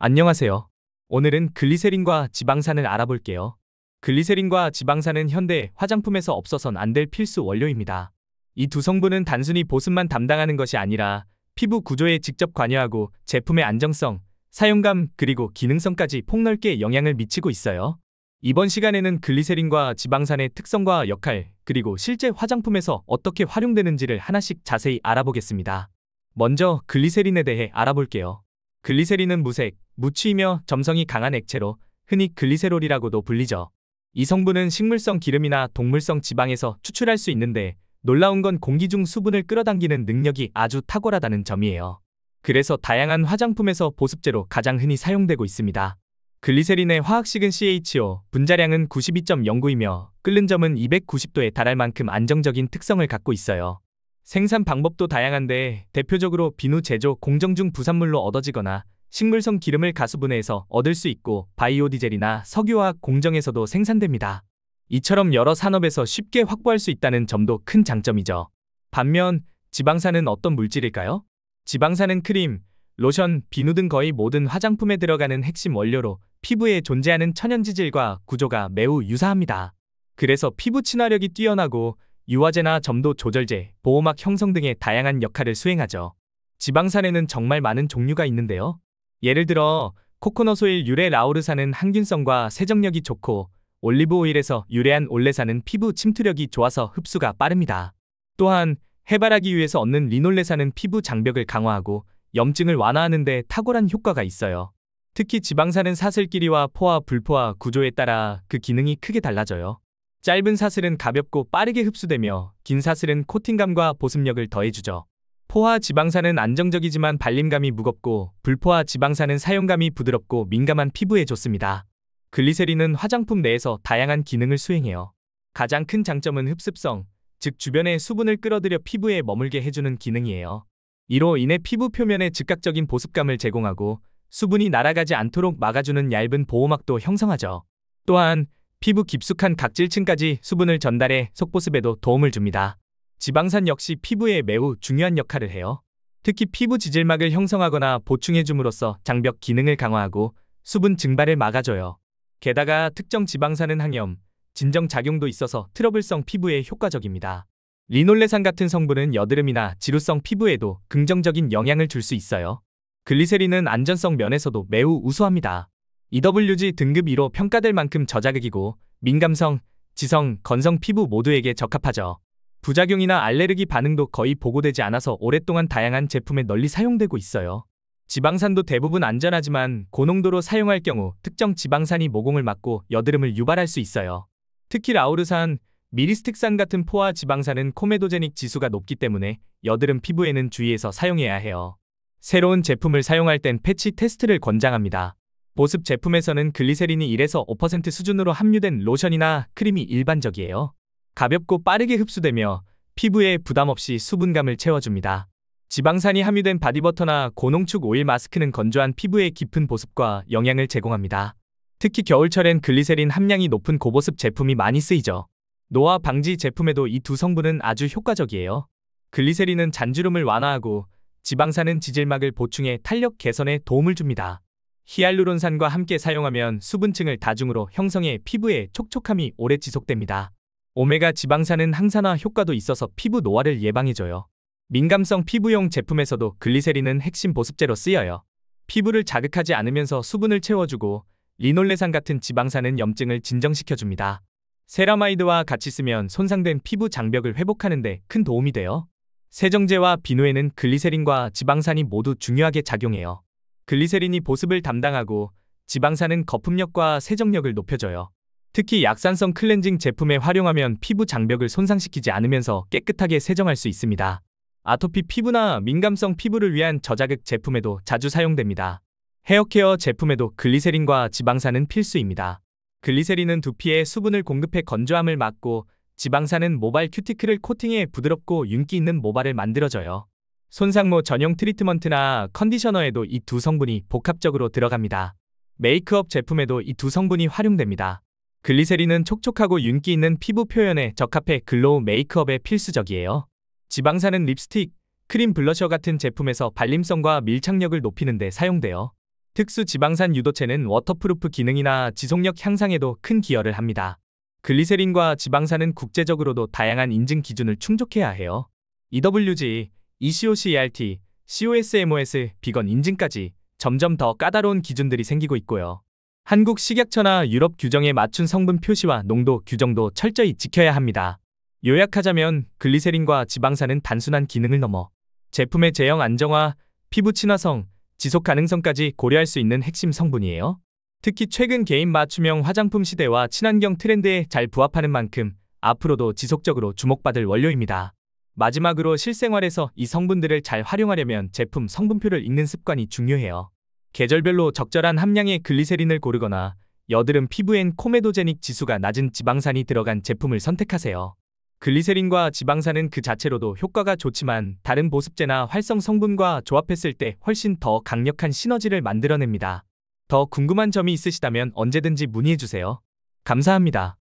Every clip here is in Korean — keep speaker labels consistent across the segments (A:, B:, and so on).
A: 안녕하세요. 오늘은 글리세린과 지방산을 알아볼게요. 글리세린과 지방산은 현대 화장품에서 없어선 안 될 필수 원료입니다. 이 두 성분은 단순히 보습만 담당하는 것이 아니라 피부 구조에 직접 관여하고 제품의 안정성, 사용감, 그리고 기능성까지 폭넓게 영향을 미치고 있어요. 이번 시간에는 글리세린과 지방산의 특성과 역할, 그리고 실제 화장품에서 어떻게 활용되는지를 하나씩 자세히 알아보겠습니다. 먼저 글리세린에 대해 알아볼게요. 글리세린은 무색, 무취이며 점성이 강한 액체로 흔히 글리세롤이라고도 불리죠. 이 성분은 식물성 기름이나 동물성 지방에서 추출할 수 있는데 놀라운 건 공기 중 수분을 끌어당기는 능력이 아주 탁월하다는 점이에요. 그래서 다양한 화장품에서 보습제로 가장 흔히 사용되고 있습니다. 글리세린의 화학식은 CHO, 분자량은 92.09이며 끓는 점은 290도에 달할 만큼 안정적인 특성을 갖고 있어요. 생산 방법도 다양한데 대표적으로 비누 제조 공정 중 부산물로 얻어지거나 식물성 기름을 가수분해해서 얻을 수 있고 바이오 디젤이나 석유화학 공정에서도 생산됩니다. 이처럼 여러 산업에서 쉽게 확보할 수 있다는 점도 큰 장점이죠. 반면 지방산은 어떤 물질일까요? 지방산은 크림, 로션, 비누 등 거의 모든 화장품에 들어가는 핵심 원료로 피부에 존재하는 천연지질과 구조가 매우 유사합니다. 그래서 피부 친화력이 뛰어나고 유화제나 점도 조절제, 보호막 형성 등의 다양한 역할을 수행하죠. 지방산에는 정말 많은 종류가 있는데요. 예를 들어 코코넛 오일 유래 라우르산은 항균성과 세정력이 좋고 올리브 오일에서 유래한 올레산은 피부 침투력이 좋아서 흡수가 빠릅니다. 또한 해바라기유에서 얻는 리놀레산은 피부 장벽을 강화하고 염증을 완화하는 데 탁월한 효과가 있어요. 특히 지방산은 사슬 길이와 포화, 불포화, 구조에 따라 그 기능이 크게 달라져요. 짧은 사슬은 가볍고 빠르게 흡수되며 긴 사슬은 코팅감과 보습력을 더해주죠. 포화 지방산은 안정적이지만 발림감이 무겁고 불포화 지방산은 사용감이 부드럽고 민감한 피부에 좋습니다. 글리세린은 화장품 내에서 다양한 기능을 수행해요. 가장 큰 장점은 흡습성, 즉 주변의 수분을 끌어들여 피부에 머물게 해주는 기능이에요. 이로 인해 피부 표면에 즉각적인 보습감을 제공하고 수분이 날아가지 않도록 막아주는 얇은 보호막도 형성하죠. 또한 피부 깊숙한 각질층까지 수분을 전달해 속보습에도 도움을 줍니다. 지방산 역시 피부에 매우 중요한 역할을 해요. 특히 피부 지질막을 형성하거나 보충해줌으로써 장벽 기능을 강화하고 수분 증발을 막아줘요. 게다가 특정 지방산은 항염, 진정 작용도 있어서 트러블성 피부에 효과적입니다. 리놀레산 같은 성분은 여드름이나 지루성 피부에도 긍정적인 영향을 줄 수 있어요. 글리세린은 안전성 면에서도 매우 우수합니다. EWG 등급 2로 평가될 만큼 저자극이고 민감성, 지성, 건성 피부 모두에게 적합하죠. 부작용이나 알레르기 반응도 거의 보고되지 않아서 오랫동안 다양한 제품에 널리 사용되고 있어요. 지방산도 대부분 안전하지만 고농도로 사용할 경우 특정 지방산이 모공을 막고 여드름을 유발할 수 있어요. 특히 라우르산, 미리스틱산 같은 포화 지방산은 코메도제닉 지수가 높기 때문에 여드름 피부에는 주의해서 사용해야 해요. 새로운 제품을 사용할 땐 패치 테스트를 권장합니다. 보습 제품에서는 글리세린이 1에서 5% 수준으로 함유된 로션이나 크림이 일반적이에요. 가볍고 빠르게 흡수되며 피부에 부담 없이 수분감을 채워줍니다. 지방산이 함유된 바디버터나 고농축 오일 마스크는 건조한 피부에 깊은 보습과 영양을 제공합니다. 특히 겨울철엔 글리세린 함량이 높은 고보습 제품이 많이 쓰이죠. 노화 방지 제품에도 이 두 성분은 아주 효과적이에요. 글리세린은 잔주름을 완화하고 지방산은 지질막을 보충해 탄력 개선에 도움을 줍니다. 히알루론산과 함께 사용하면 수분층을 다중으로 형성해 피부에 촉촉함이 오래 지속됩니다. 오메가 지방산은 항산화 효과도 있어서 피부 노화를 예방해줘요. 민감성 피부용 제품에서도 글리세린은 핵심 보습제로 쓰여요. 피부를 자극하지 않으면서 수분을 채워주고 리놀레산 같은 지방산은 염증을 진정시켜줍니다. 세라마이드와 같이 쓰면 손상된 피부 장벽을 회복하는 데 큰 도움이 돼요. 세정제와 비누에는 글리세린과 지방산이 모두 중요하게 작용해요. 글리세린이 보습을 담당하고 지방산은 거품력과 세정력을 높여줘요. 특히 약산성 클렌징 제품에 활용하면 피부 장벽을 손상시키지 않으면서 깨끗하게 세정할 수 있습니다. 아토피 피부나 민감성 피부를 위한 저자극 제품에도 자주 사용됩니다. 헤어케어 제품에도 글리세린과 지방산은 필수입니다. 글리세린은 두피에 수분을 공급해 건조함을 막고 지방산은 모발 큐티클을 코팅해 부드럽고 윤기 있는 모발을 만들어줘요. 손상모 전용 트리트먼트나 컨디셔너에도 이 두 성분이 복합적으로 들어갑니다. 메이크업 제품에도 이 두 성분이 활용됩니다. 글리세린은 촉촉하고 윤기 있는 피부 표현에 적합해 글로우 메이크업에 필수적이에요. 지방산은 립스틱, 크림 블러셔 같은 제품에서 발림성과 밀착력을 높이는 데 사용돼요. 특수 지방산 유도체는 워터프루프 기능이나 지속력 향상에도 큰 기여를 합니다. 글리세린과 지방산은 국제적으로도 다양한 인증 기준을 충족해야 해요. EWG, ECOCERT, COSMOS, 비건 인증까지 점점 더 까다로운 기준들이 생기고 있고요. 한국 식약처나 유럽 규정에 맞춘 성분 표시와 농도 규정도 철저히 지켜야 합니다. 요약하자면 글리세린과 지방산은 단순한 기능을 넘어 제품의 제형 안정화, 피부 친화성, 지속 가능성까지 고려할 수 있는 핵심 성분이에요. 특히 최근 개인 맞춤형 화장품 시대와 친환경 트렌드에 잘 부합하는 만큼 앞으로도 지속적으로 주목받을 원료입니다. 마지막으로 실생활에서 이 성분들을 잘 활용하려면 제품 성분표를 읽는 습관이 중요해요. 계절별로 적절한 함량의 글리세린을 고르거나 여드름 피부엔 코메도제닉 지수가 낮은 지방산이 들어간 제품을 선택하세요. 글리세린과 지방산은 그 자체로도 효과가 좋지만 다른 보습제나 활성 성분과 조합했을 때 훨씬 더 강력한 시너지를 만들어냅니다. 더 궁금한 점이 있으시다면 언제든지 문의해주세요. 감사합니다.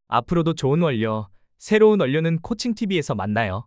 A: 앞으로도 좋은 원료, 새로운 원료는 코칭TV에서 만나요.